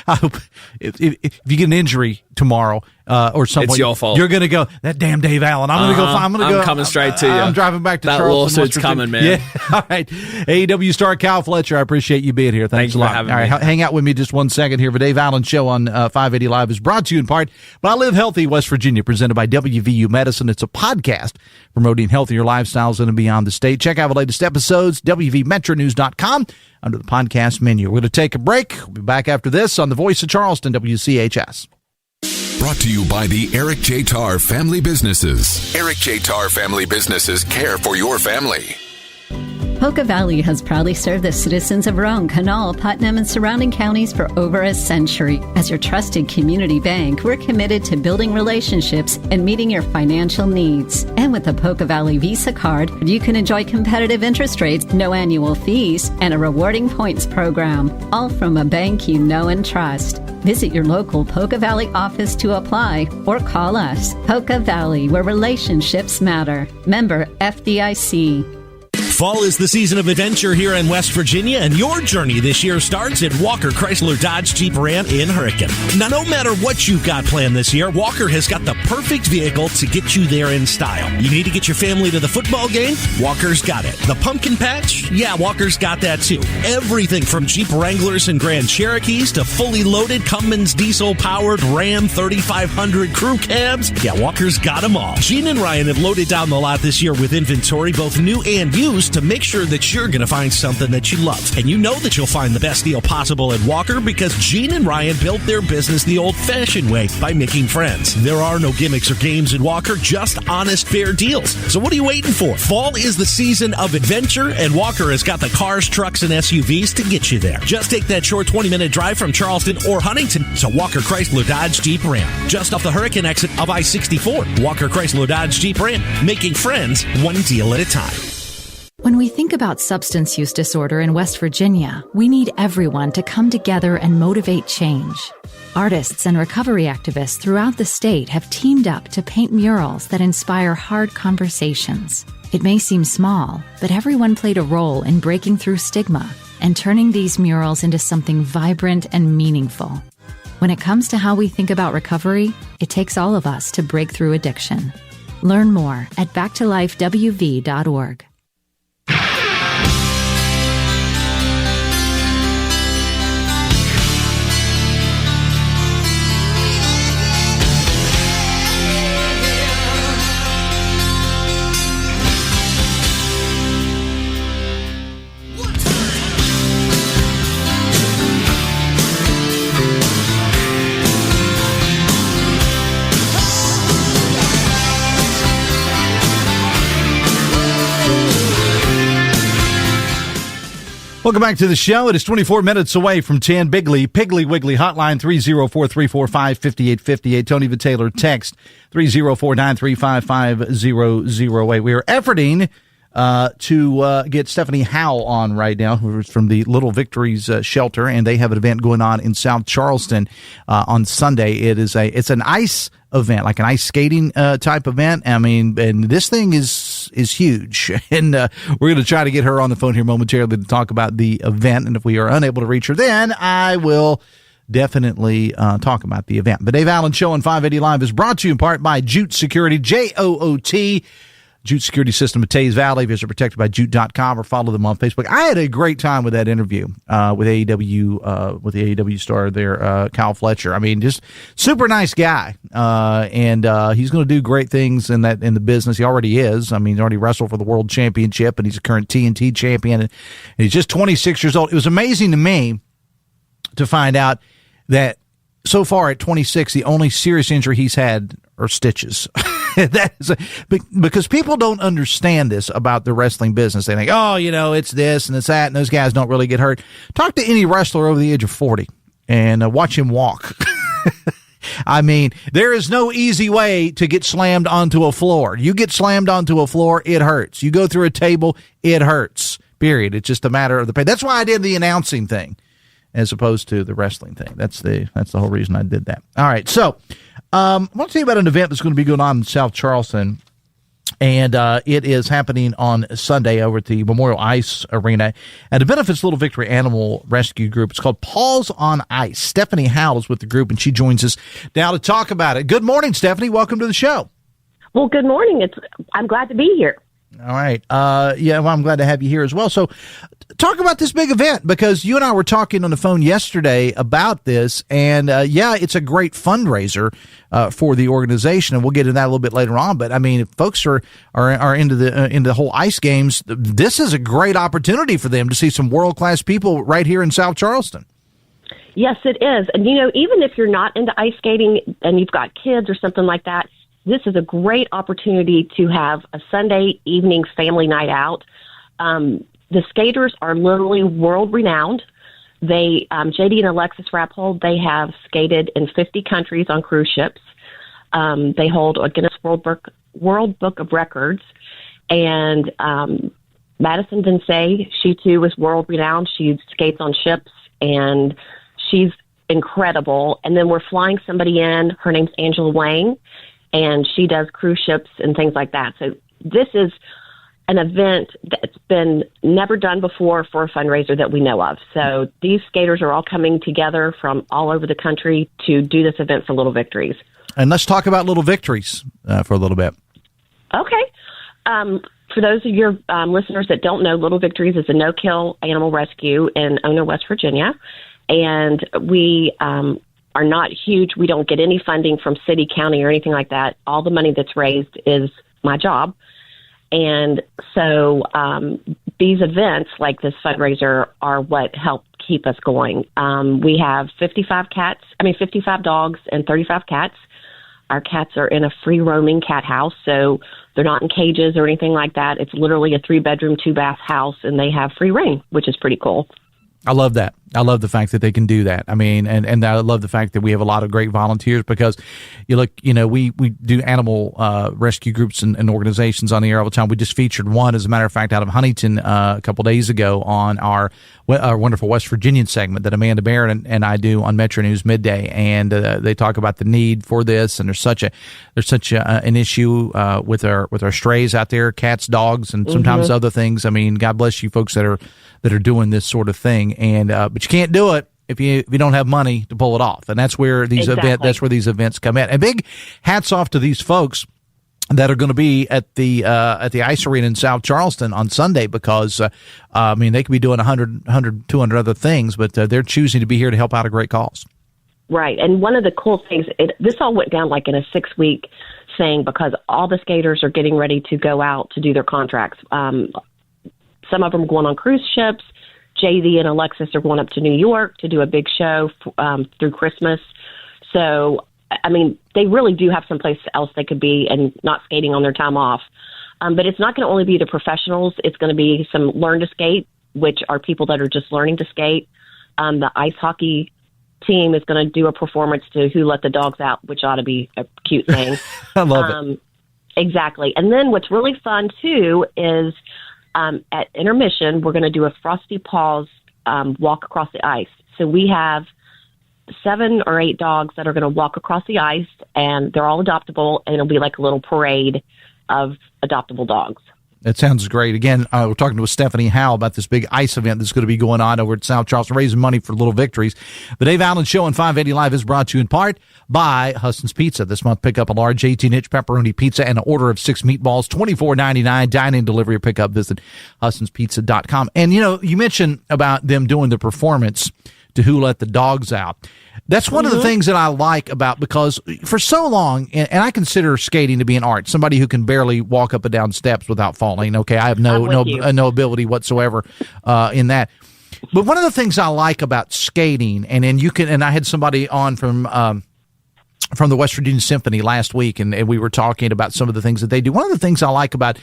I hope if you get an injury tomorrow or something, it's your fault. You're going to go, that damn Dave Allen. I'm coming straight to you. I'm driving back to that Charleston. That lawsuit's coming, man. Yeah. All right. AEW star Kyle Fletcher, I appreciate you being here. Thanks a lot. For having All right, me. hang out with me just 1 second here. The Dave Allen Show on 580 Live is brought to you in part by I Live Healthy, West Virginia, presented by WVU Medicine. It's a podcast promoting healthier lifestyles in and beyond the state. Check out the latest episodes, WVMetroNews.com, under the podcast menu. We're going to take a break. We'll be back after this on the Voice of Charleston, WCHS. Brought to you by the Eric J. Tarr Family Businesses. Eric J. Tarr Family Businesses care for your family. Poca Valley has proudly served the citizens of Roane, Kanawha, Putnam, and surrounding counties for over a century. As your trusted community bank, we're committed to building relationships and meeting your financial needs. And with the Poca Valley Visa card, you can enjoy competitive interest rates, no annual fees, and a rewarding points program, all from a bank you know and trust. Visit your local Poca Valley office to apply or call us. Poca Valley, where relationships matter. Member FDIC. Fall is the season of adventure here in West Virginia, and your journey this year starts at Walker Chrysler Dodge Jeep Ram in Hurricane. Now, no matter what you've got planned this year, Walker has got the perfect vehicle to get you there in style. You need to get your family to the football game? Walker's got it. The pumpkin patch? Yeah, Walker's got that too. Everything from Jeep Wranglers and Grand Cherokees to fully loaded Cummins diesel-powered Ram 3500 crew cabs? Yeah, Walker's got them all. Gene and Ryan have loaded down the lot this year with inventory, both new and used, to make sure that you're going to find something that you love. And you know that you'll find the best deal possible at Walker because Gene and Ryan built their business the old-fashioned way by making friends. There are no gimmicks or games at Walker, just honest, fair deals. So what are you waiting for? Fall is the season of adventure, and Walker has got the cars, trucks, and SUVs to get you there. Just take that short 20-minute drive from Charleston or Huntington to Walker Chrysler Dodge Jeep Ram, just off the Hurricane exit of I-64. Walker Chrysler Dodge Jeep Ram, making friends one deal at a time. When we think about substance use disorder in West Virginia, we need everyone to come together and motivate change. Artists and recovery activists throughout the state have teamed up to paint murals that inspire hard conversations. It may seem small, but everyone played a role in breaking through stigma and turning these murals into something vibrant and meaningful. When it comes to how we think about recovery, it takes all of us to break through addiction. Learn more at backtolifewv.org. Welcome back to the show. It is 24 minutes away from 10. Piggly Wiggly hotline 304-345-5858. Tony the Taylor text 304-935-5008. We are efforting to get Stephanie Howell on right now, who's from the Little Victories shelter, and they have an event going on in South Charleston on Sunday. It's an ice event, like an ice skating type event. I mean, and this thing is huge, and we're going to try to get her on the phone here momentarily to talk about the event. And if we are unable to reach her, then I will definitely talk about the event. The Dave Allen Show on 580 Live is brought to you in part by Jute Security, Joot. Jute Security System of Tays Valley. Visit protectedbyjute.com or follow them on Facebook. I had a great time with that interview with AEW, with the AEW star there, Kyle Fletcher. I mean, just super nice guy, and he's going to do great things in the business. He already is. I mean, he's already wrestled for the World Championship, and he's a current TNT champion, and he's just 26 years old. It was amazing to me to find out that so far at 26, the only serious injury he's had are stitches. That is because people don't understand this about the wrestling business. They think, oh, it's this and it's that, and those guys don't really get hurt. Talk to any wrestler over the age of 40 and watch him walk. I mean, there is no easy way to get slammed onto a floor. You get slammed onto a floor, it hurts. You go through a table, it hurts. Period. It's just a matter of the pain. That's why I did the announcing thing as opposed to the wrestling thing. That's the whole reason I did that. All right, so I want to tell you about an event that's going to be going on in South Charleston, and it is happening on Sunday over at the Memorial Ice Arena, and it benefits Little Victory Animal Rescue Group. It's called Paws on Ice. Stephanie Howell is with the group, and she joins us now to talk about it. Good morning, Stephanie. Welcome to the show. Well, good morning. I'm glad to be here. All right. Well, I'm glad to have you here as well. So talk about this big event, because you and I were talking on the phone yesterday about this, and it's a great fundraiser for the organization, and we'll get into that a little bit later on. But I mean, if folks are into the whole ice games, this is a great opportunity for them to see some world-class people right here in South Charleston. Yes, it is. And even if you're not into ice skating and you've got kids or something like that, this is a great opportunity to have a Sunday evening family night out. The skaters are literally world-renowned. They, JD and Alexis Rappold, they have skated in 50 countries on cruise ships. They hold a Guinness World Book of Records. And Madison Vincey, she too is world-renowned. She skates on ships, and she's incredible. And then we're flying somebody in. Her name's Angela Wang, and she does cruise ships and things like that. So this is an event that's been never done before for a fundraiser that we know of. So these skaters are all coming together from all over the country to do this event for Little Victories. And let's talk about Little Victories for a little bit. Okay. For those of your listeners that don't know, Little Victories is a no-kill animal rescue in Ona, West Virginia. And we are not huge. We don't get any funding from city, county, or anything like that. All the money that's raised is my job. And so these events like this fundraiser are what help keep us going. We have 55 dogs and 35 cats. Our cats are in a free roaming cat house, so they're not in cages or anything like that. It's literally a 3-bedroom, 2-bath house, and they have free reign, which is pretty cool. I love that. I love the fact that they can do that. I mean, and I love the fact that we have a lot of great volunteers, because we do animal rescue groups and organizations on the air all the time. We just featured one, as a matter of fact, out of Huntington a couple days ago on our wonderful West Virginian segment that Amanda Barrett and I do on Metro News Midday, and they talk about the need for this. And there's such an issue with our strays out there, cats, dogs, and sometimes other things. I mean, God bless you folks that are doing this sort of thing, and but you can't do it if you don't have money to pull it off, and that's where these events come in. And big hats off to these folks that are going to be at the ice arena in South Charleston on Sunday, because they could be doing 100, 200 other things, but they're choosing to be here to help out a great cause. Right, and one of the cool things, this all went down like in a 6-week thing, because all the skaters are getting ready to go out to do their contracts. Some of them are going on cruise ships. JD and Alexis are going up to New York to do a big show through Christmas. So, I mean, they really do have someplace else they could be and not skating on their time off. But it's not going to only be the professionals. It's going to be some learn to skate which are people that are just learning to skate. The ice hockey team is going to do a performance to Who Let the Dogs Out, which ought to be a cute thing. I love it. Exactly. And then what's really fun, too, is at intermission, we're going to do a Frosty Paws walk across the ice. So we have 7 or 8 dogs that are going to walk across the ice, and they're all adoptable, and it'll be like a little parade of adoptable dogs. That sounds great. Again, we're talking to Stephanie Howell about this big ice event that's going to be going on over at South Charleston, raising money for Little Victories. The Dave Allen Show on 580 Live is brought to you in part by Huston's Pizza. This month, pick up a large 18-inch pepperoni pizza and an order of 6 meatballs, $24.99. Dine-in, delivery, or pickup. Visit HustonsPizza.com. And, you mentioned about them doing the performance to Who Let the Dogs Out. That's one of the things that I like about, because for so long, and I consider skating to be an art, somebody who can barely walk up and down steps without falling. Okay, I have no ability whatsoever in that. But one of the things I like about skating, and I had somebody on from the West Virginia Symphony last week, and we were talking about some of the things that they do. One of the things I like about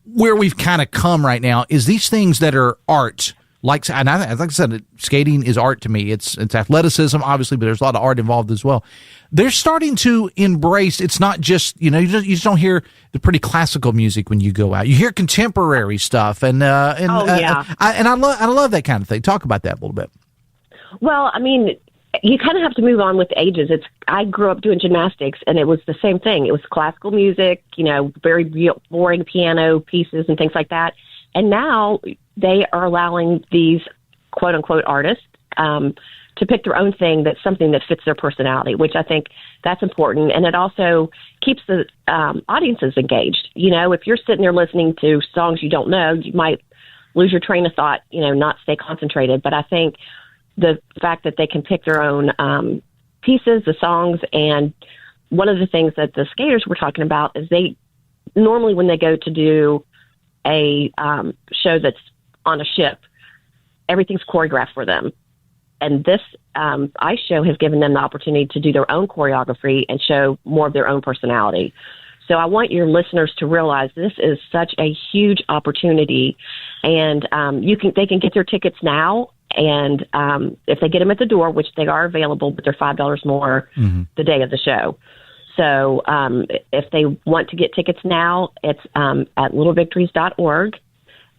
where we've kind of come right now is these things that are art. Like I said, skating is art to me. It's athleticism, obviously, but there's a lot of art involved as well. They're starting to embrace. It's not just you just don't hear the pretty classical music when you go out. You hear contemporary stuff, I love that kind of thing. Talk about that a little bit. Well, I mean, you kind of have to move on with the ages. I grew up doing gymnastics, and it was the same thing. It was classical music, very boring piano pieces and things like that. And now they are allowing these quote unquote artists to pick their own thing that's something that fits their personality, which I think that's important. And it also keeps the audiences engaged. If you're sitting there listening to songs you don't know, you might lose your train of thought, not stay concentrated. But I think the fact that they can pick their own pieces, the songs, and one of the things that the skaters were talking about is they normally, when they go to do a show that's on a ship, everything's choreographed for them. And this ice show has given them the opportunity to do their own choreography and show more of their own personality. So I want your listeners to realize this is such a huge opportunity, and they can get their tickets now. And if they get them at the door, which they are available, but they're $5 more the day of the show. So if they want to get tickets now, it's at littlevictories.org,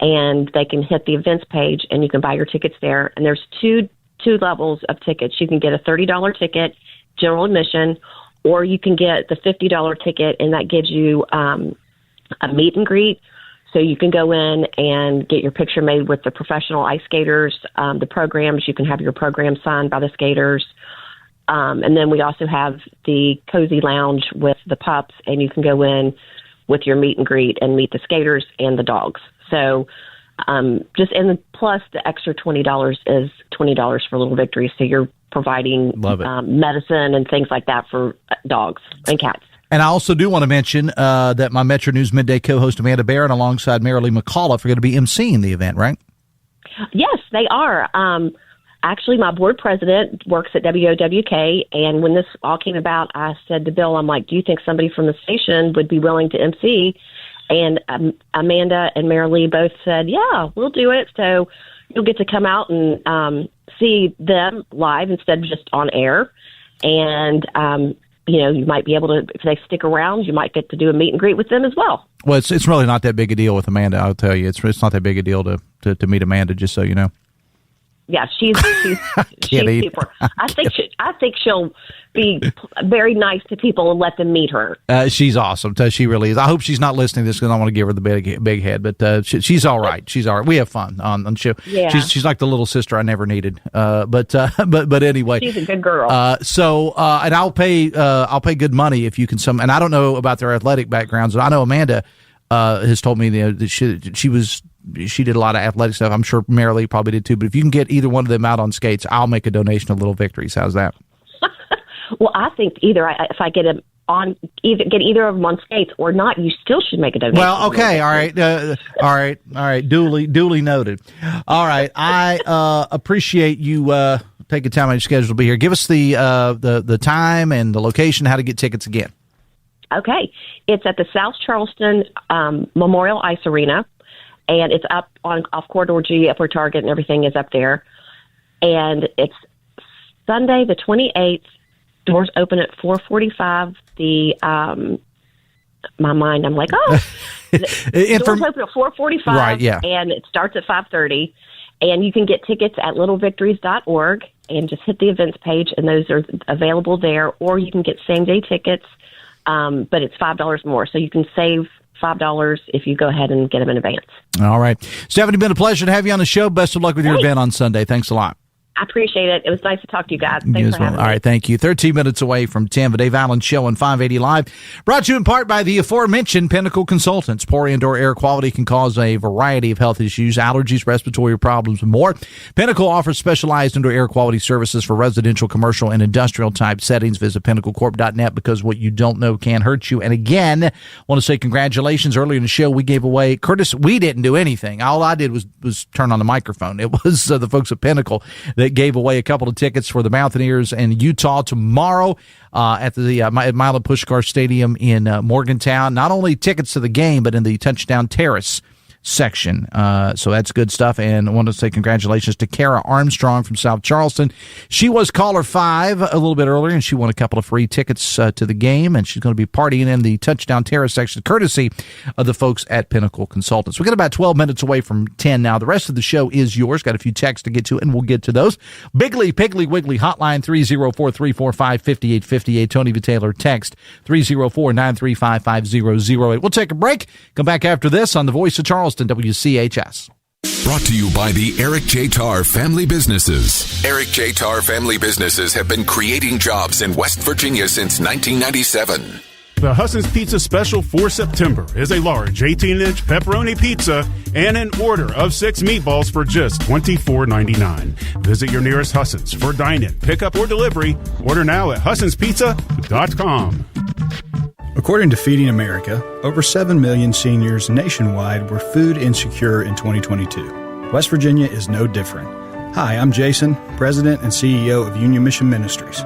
and they can hit the events page, and you can buy your tickets there. And there's two levels of tickets. You can get a $30 ticket, general admission, or you can get the $50 ticket, and that gives you a meet and greet. So you can go in and get your picture made with the professional ice skaters, the programs. You can have your program signed by the skaters. And then we also have the cozy lounge with the pups, and you can go in with your meet and greet and meet the skaters and the dogs. So plus the extra $20 is $20 for Little Victories. So you're providing medicine and things like that for dogs and cats. And I also do want to mention that my Metro News Midday co-host Amanda Barron alongside Marilee McAuliffe are going to be emceeing the event, right? Yes, they are. Actually, my board president works at WOWK, and when this all came about, I said to Bill, I'm like, do you think somebody from the station would be willing to MC? And Amanda and Marilee both said, yeah, we'll do it. So you'll get to come out and see them live instead of just on air. And, you might be able to, if they stick around, you might get to do a meet and greet with them as well. Well, it's really not that big a deal with Amanda, I'll tell you. It's not that big a deal to meet Amanda, just so you know. Yeah, she's super. I think she'll be very nice to people and let them meet her. She's awesome. She really is. I hope she's not listening to this because I want to give her the big head. But she's all right. She's all right. We have fun on the show. Yeah. She's like the little sister I never needed. But anyway, she's a good girl. And I'll pay good money if you can and I don't know about their athletic backgrounds, but I know Amanda has told me that she did a lot of athletic stuff. I'm sure Marilee probably did too. But if you can get either one of them out on skates, I'll make a donation to Little Victories. How's that? Well, I think if I get either of them on skates or not, you still should make a donation. Well, okay, all right. Duly noted. All right, I appreciate you taking time on your schedule to be here. Give us the time and the location, how to get tickets again. Okay, it's at the South Charleston Memorial Ice Arena. and it's up on off Corridor G, up where Target and everything is up there. And it's Sunday the 28th. Doors open at 4:45. My mind, I'm like, doors open at 4:45. Right, yeah. And it starts at 5:30. And you can get tickets at littlevictories.org and just hit the events page, and those are available there. Or you can get same-day tickets, but it's $5 more. So you can save $5 if you go ahead and get them in advance. All right. Stephanie, been a pleasure to have you on the show. Best of luck with your event on Sunday. Thanks a lot. I appreciate it. It was nice to talk to you guys. Thanks for having me. All right, thank you. 13 minutes away from 10, the Dave Allen Show on 580 Live. Brought to you in part by the aforementioned Pinnacle Consultants. Poor indoor air quality can cause a variety of health issues, allergies, respiratory problems, and more. Pinnacle offers specialized indoor air quality services for residential, commercial, and industrial type settings. Visit pinnaclecorp.net because what you don't know can hurt you. And again, I want to say congratulations. Earlier in the show, we gave away, Curtis, we didn't do anything. All I did was turn on the microphone. It was the folks at Pinnacle that gave away a couple of tickets for the Mountaineers in Utah tomorrow at the Milo Puskar Stadium in Morgantown. Not only tickets to the game, but in the Touchdown Terrace section. So that's good stuff. And I want to say congratulations to Kara Armstrong from South Charleston. She was caller 5 a little bit earlier, and she won a couple of free tickets to the game, and she's going to be partying in the Touchdown Terrace section, courtesy of the folks at Pinnacle Consultants. We've got about 12 minutes away from 10 now. The rest of the show is yours. Got a few texts to get to, and we'll get to those. Biggly, Piggly, Wiggly, hotline 304-345-5858. Tony V. Taylor, text 304-935-5008. We'll take a break. Come back after this on the Voice of Charleston, WCHS. Brought to you by the Eric J. Tarr Family Businesses. Eric J. Tarr Family Businesses have been creating jobs in West Virginia since 1997. The Husson's Pizza Special for September is a large 18-inch pepperoni pizza and an order of 6 meatballs for just $24.99. Visit your nearest Husson's for dine-in, pickup, or delivery. Order now at hussonspizza.com. According to Feeding America, over 7 million seniors nationwide were food insecure in 2022. West Virginia is no different. Hi, I'm Jason, President and CEO of Union Mission Ministries.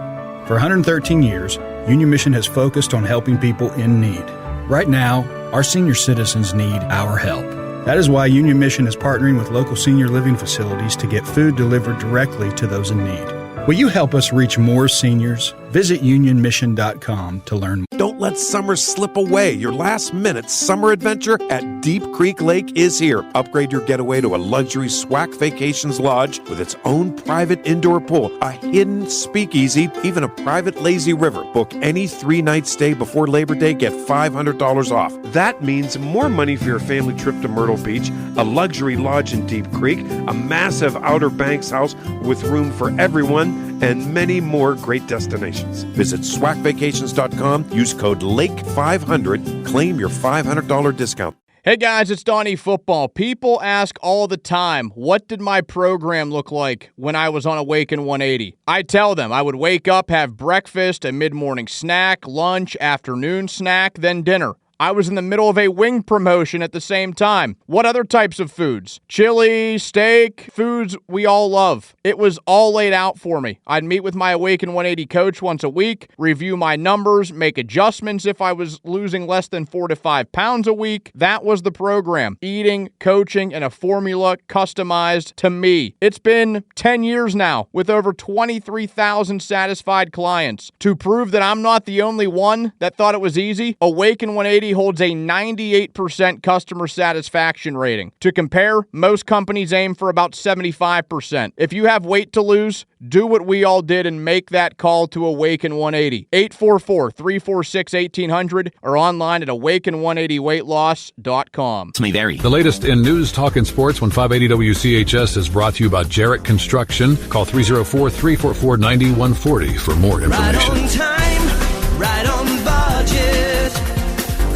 For 113 years, Union Mission has focused on helping people in need. Right now, our senior citizens need our help. That is why Union Mission is partnering with local senior living facilities to get food delivered directly to those in need. Will you help us reach more seniors? Visit unionmission.com to learn more. Don't let summer slip away. Your last-minute summer adventure at Deep Creek Lake is here. Upgrade your getaway to a luxury SWAC Vacations Lodge with its own private indoor pool, a hidden speakeasy, even a private lazy river. Book any 3-night stay before Labor Day. Get $500 off. That means more money for your family trip to Myrtle Beach, a luxury lodge in Deep Creek, a massive Outer Banks house with room for everyone, and many more great destinations. Visit swacvacations.com. Use code LAKE500. Claim your $500 discount. Hey guys, it's Donnie Football. People ask all the time, what did my program look like when I was on Awaken 180? I tell them I would wake up, have breakfast, a mid-morning snack, lunch, afternoon snack, then dinner. I was in the middle of a wing promotion at the same time. What other types of foods? Chili, steak, foods we all love. It was all laid out for me. I'd meet with my Awaken 180 coach once a week, review my numbers, make adjustments if I was losing less than 4 to 5 pounds a week. That was the program. Eating, coaching, and a formula customized to me. It's been 10 years now with over 23,000 satisfied clients. To prove that I'm not the only one that thought it was easy, Awaken 180 holds a 98% customer satisfaction rating. To compare, most companies aim for about 75%. If you have weight to lose, do what we all did and make that call to Awaken 180. 844-346-1800 or online at awaken180weightloss.com. May vary. The latest in news, talk, and sports when 580 WCHS is brought to you by Jarrett Construction. Call 304-344-9140 for more information. Right on time, right on budget.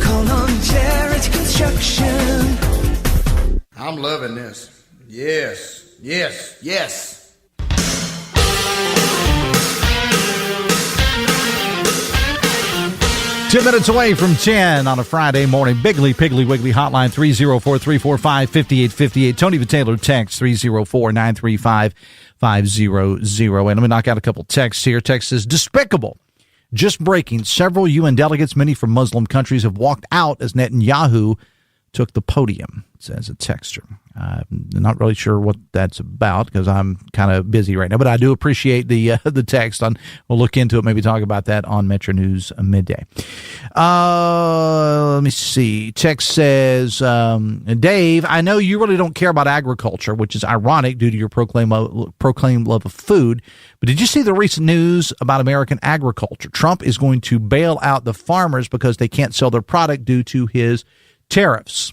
Call on Jarrett Construction. I'm loving this. Yes, yes, yes. 2 minutes away from 10 on a Friday morning. Biggly, Piggly, Wiggly, hotline 304-345-5858. Tony V. Taylor, text 304-935-5008. And let me knock out a couple texts here. Text says, despicable. Just breaking, several UN delegates, many from Muslim countries, have walked out as Netanyahu took the podium, says a texter. I'm not really sure what that's about because I'm kind of busy right now, but I do appreciate the text. We'll look into it, maybe talk about that on Metro News Midday. Let me see. Text says, Dave, I know you really don't care about agriculture, which is ironic due to your proclaimed love of food, but did you see the recent news about American agriculture? Trump is going to bail out the farmers because they can't sell their product due to his tariffs.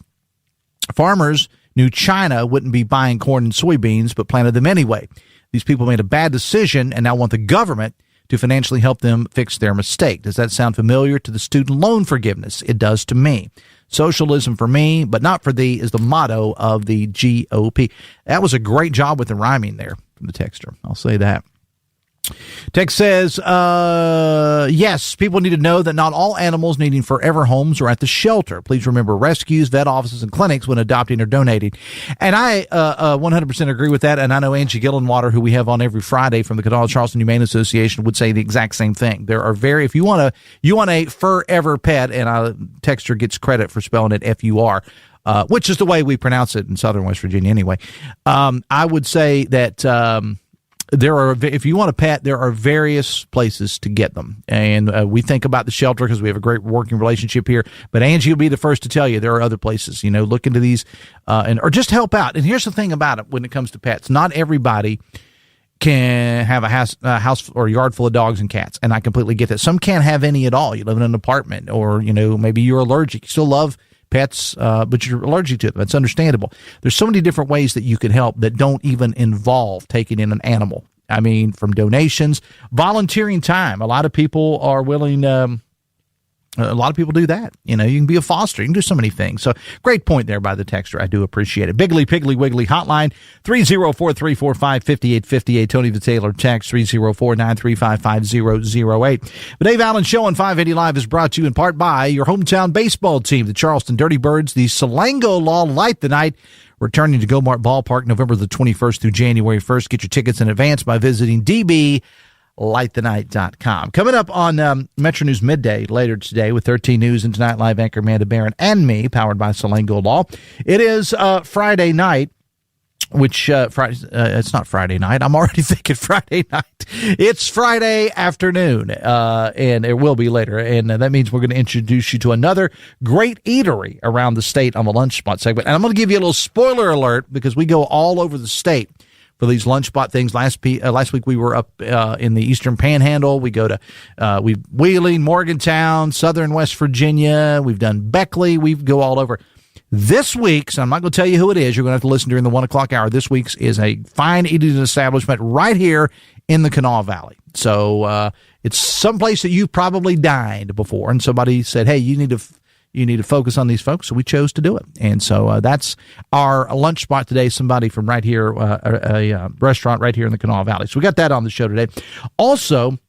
Farmers knew China wouldn't be buying corn and soybeans, but planted them anyway. These people made a bad decision and now want the government to financially help them fix their mistake. Does that sound familiar to the student loan forgiveness? It does to me. Socialism for me, but not for thee is the motto of the GOP. That was a great job with the rhyming there from the texter. I'll say that. Text says, yes, people need to know that not all animals needing forever homes are at the shelter. Please remember rescues, vet offices, and clinics when adopting or donating. And I 100% agree with that. And I know Angie Gillenwater, who we have on every Friday from the Kanawha Charleston Humane Association, would say the exact same thing. There are if you want a forever pet, and texter gets credit for spelling it F-U-R, which is the way we pronounce it in Southern West Virginia anyway. I would say that, if you want a pet, there are various places to get them. And we think about the shelter because we have a great working relationship here. But Angie will be the first to tell you there are other places. Look into these or just help out. And here's the thing about it when it comes to pets. Not everybody can have a house or a yard full of dogs and cats. And I completely get that. Some can't have any at all. You live in an apartment or, maybe you're allergic. You still love pets, but you're allergic to them. That's understandable. There's so many different ways that you can help that don't even involve taking in an animal. I mean, from donations, volunteering time. A lot of people are willing. A lot of people do that. You can be a foster. You can do so many things. So great point there by the texter. I do appreciate it. Biggly, Piggly, Wiggly hotline, 304-345-5858. Tony the Taylor text, 304-935-5008. The Dave Allen Show on 580 Live is brought to you in part by your hometown baseball team, the Charleston Dirty Birds. The Salango Law Light the Night, returning to Gomart Ballpark November the 21st through January 1st. Get your tickets in advance by visiting dblightthenight.com. Coming up on Metro News Midday later today with 13 News and Tonight Live anchor Amanda Barron and me, powered by Salango Law. It is Friday night, which it's not Friday night. I'm already thinking Friday night. It's Friday afternoon, and it will be later. And that means we're going to introduce you to another great eatery around the state on the Lunch Spot segment. And I'm going to give you a little spoiler alert because we go all over the state for these lunch spot things. Last week we were up in the Eastern Panhandle. We go to Wheeling, Morgantown, Southern West Virginia. We've done Beckley. We go all over. This week's, I'm not going to tell you who it is. You're going to have to listen during the 1 o'clock hour. This week's is a fine eating establishment right here in the Kanawha Valley. So it's someplace that you've probably dined before, and somebody said, "Hey, you need to focus on these folks." So we chose to do it, and so that's our lunch spot today. Somebody from right here, a restaurant right here in the Kanawha Valley. So we got that on the show today. Also,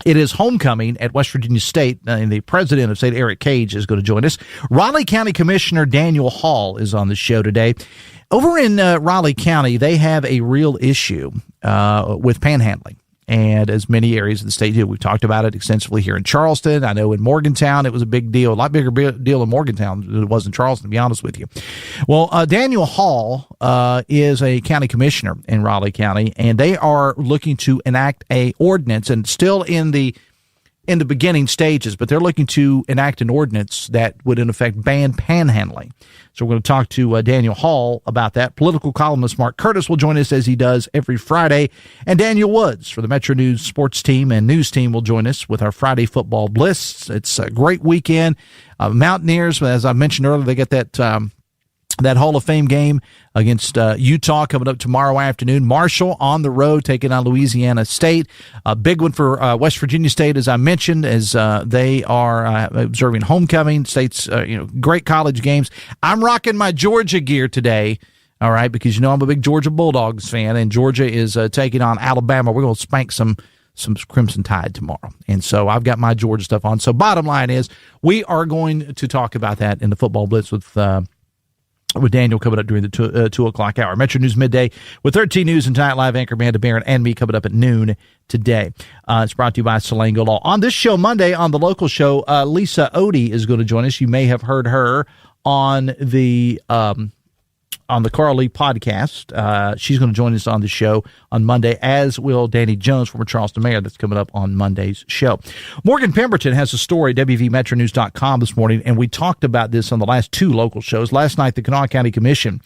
it is homecoming at West Virginia State, and the president of state, Eric Cage, is going to join us. Raleigh County Commissioner Daniel Hall is on the show today. Over in Raleigh County, they have a real issue with panhandling, and as many areas of the state do. We've talked about it extensively here in Charleston. I know in Morgantown it was a big deal, a lot bigger deal in Morgantown than it was in Charleston, to be honest with you. Well, Daniel Hall is a county commissioner in Raleigh County, and they are looking to enact a ordinance, and still in the beginning stages, but they're looking to enact an ordinance that would in effect ban panhandling. So we're going to talk to Daniel Hall about that. Political columnist Mark Curtis will join us as he does every Friday. And Daniel Woods for the Metro News sports team and news team will join us with our Friday football bliss. It's a great weekend. Mountaineers, as I mentioned earlier, they get that Hall of Fame game against Utah coming up tomorrow afternoon. Marshall on the road taking on Louisiana State. A big one for West Virginia State, as I mentioned, as they are observing homecoming. State's great college games. I'm rocking my Georgia gear today, all right, because I'm a big Georgia Bulldogs fan, and Georgia is taking on Alabama. We're going to spank some Crimson Tide tomorrow. And so I've got my Georgia stuff on. So bottom line is we are going to talk about that in the Football Blitz with Daniel coming up during the 2 o'clock hour. Metro News Midday with 13 News and Tonight Live anchor Amanda Barron and me coming up at noon today. It's brought to you by Salango Law. On this show Monday, on the local show, Lisa Odie is going to join us. You may have heard her on the Carl Lee podcast. She's going to join us on the show on Monday, as will Danny Jones, former Charleston mayor. That's coming up on Monday's show. Morgan Pemberton has a story at WVMetroNews.com this morning, and we talked about this on the last two local shows. Last night, the Kanawha County Commission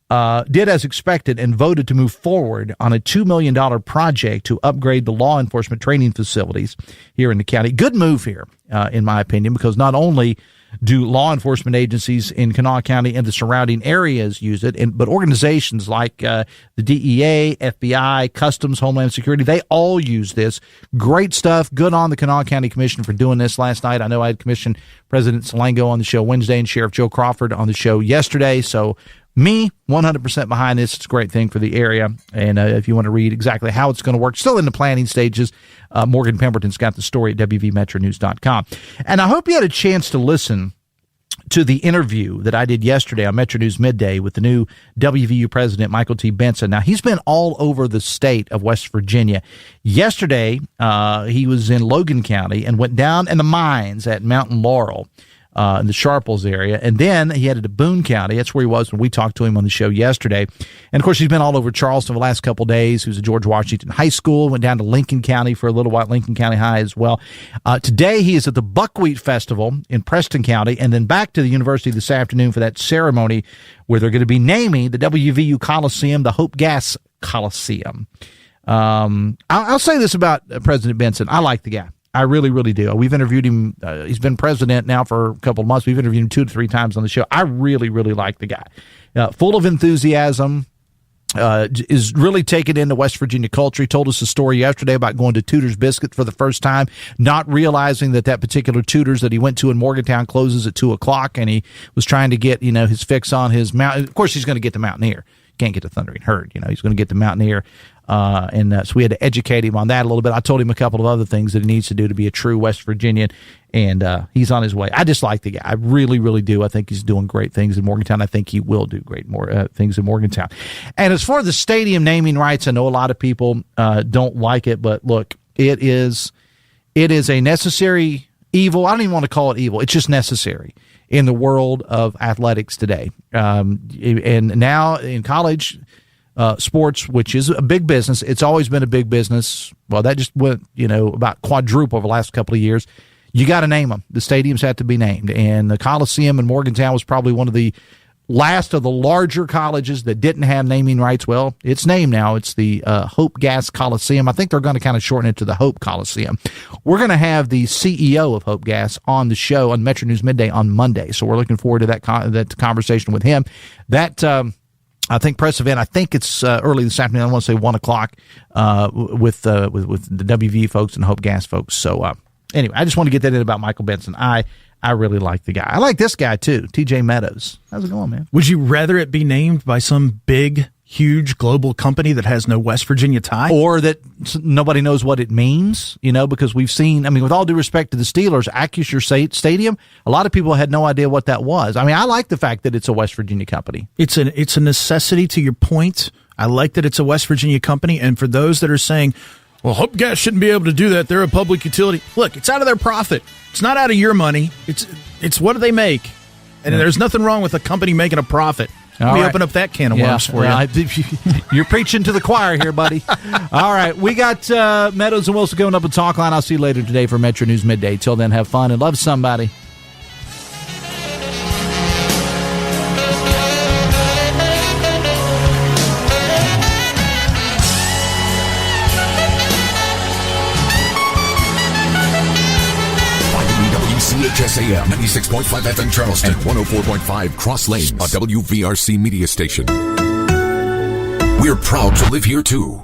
did as expected and voted to move forward on a $2 million project to upgrade the law enforcement training facilities here in the county. Good move here, in my opinion, because not only do law enforcement agencies in Kanawha County and the surrounding areas use it, but organizations like the DEA, FBI, Customs, Homeland Security, they all use this. Great stuff. Good on the Kanawha County Commission for doing this last night. I know I had Commission President Salango on the show Wednesday and Sheriff Joe Crawford on the show yesterday, so me, 100% behind this. It's a great thing for the area. And if you want to read exactly how it's going to work, still in the planning stages, Morgan Pemberton's got the story at WVMetroNews.com. And I hope you had a chance to listen to the interview that I did yesterday on Metro News Midday with the new WVU president, Michael T. Benson. Now, he's been all over the state of West Virginia. Yesterday, he was in Logan County and went down in the mines at Mountain Laurel, in the Sharples area. And then he headed to Boone County. That's where he was when we talked to him on the show yesterday. And of course, he's been all over Charleston the last couple of days. He was at George Washington High School, went down to Lincoln County for a little while, Lincoln County High as well. Today, he is at the Buckwheat Festival in Preston County, and then back to the university this afternoon for that ceremony where they're going to be naming the WVU Coliseum the Hope Gas Coliseum. I'll say this about President Benson. I like the guy. I really, really do. We've interviewed him. He's been president now for a couple of months. We've interviewed him 2 to 3 times on the show. I really, really like the guy. Full of enthusiasm, is really taken into West Virginia culture. He told us a story yesterday about going to Tudor's Biscuit for the first time, not realizing that particular Tudor's that he went to in Morgantown closes at 2:00, and he was trying to get, his fix on his mountain. Of course, he's going to get the Mountaineer. Can't get the Thundering Herd. He's going to get the Mountaineer. So we had to educate him on that a little bit. I told him a couple of other things that he needs to do to be a true West Virginian, and he's on his way. I just like the guy. I really, really do. I think he's doing great things in Morgantown. I think he will do great things in Morgantown. And as far as the stadium naming rights, I know a lot of people don't like it, but look, it is a necessary evil. I don't even want to call it evil. It's just necessary in the world of athletics today. And now in college sports, which is a big business. It's always been a big business. Well, that just went, about quadruple over the last couple of years. You got to name them. The stadiums have to be named. And the Coliseum in Morgantown was probably one of the last of the larger colleges that didn't have naming rights. Well, it's named now. It's the Hope Gas Coliseum. I think they're going to kind of shorten it to the Hope Coliseum. We're going to have the CEO of Hope Gas on the show on Metro News Midday on Monday. So we're looking forward to that conversation with him. That, I think press event. I think it's early this afternoon. I want to say 1:00 with the WV folks and Hope Gas folks. So anyway, I just want to get that in about Michael Benson. I really like the guy. I like this guy too, TJ Meadows. How's it going, man? Would you rather it be named by some big, huge global company that has no West Virginia tie, or that nobody knows what it means? Because we've seen. With all due respect to the Steelers, Acrisure Stadium, a lot of people had no idea what that was. I like the fact that it's a West Virginia company. It's a necessity. To your point, I like that it's a West Virginia company. And for those that are saying, well, Hope Gas shouldn't be able to do that, they're a public utility. Look, it's out of their profit. It's not out of your money. It's what do they make? And there's nothing wrong with a company making a profit. Let me open up that can of worms for you. You're preaching to the choir here, buddy. All right, we got Meadows and Wilson going up a talk line. I'll see you later today for Metro News Midday. Till then, have fun and love somebody. WCHS AM 96.5 FM Charleston and 104.5 Cross Lanes, a WVRC media station. We're proud to live here too.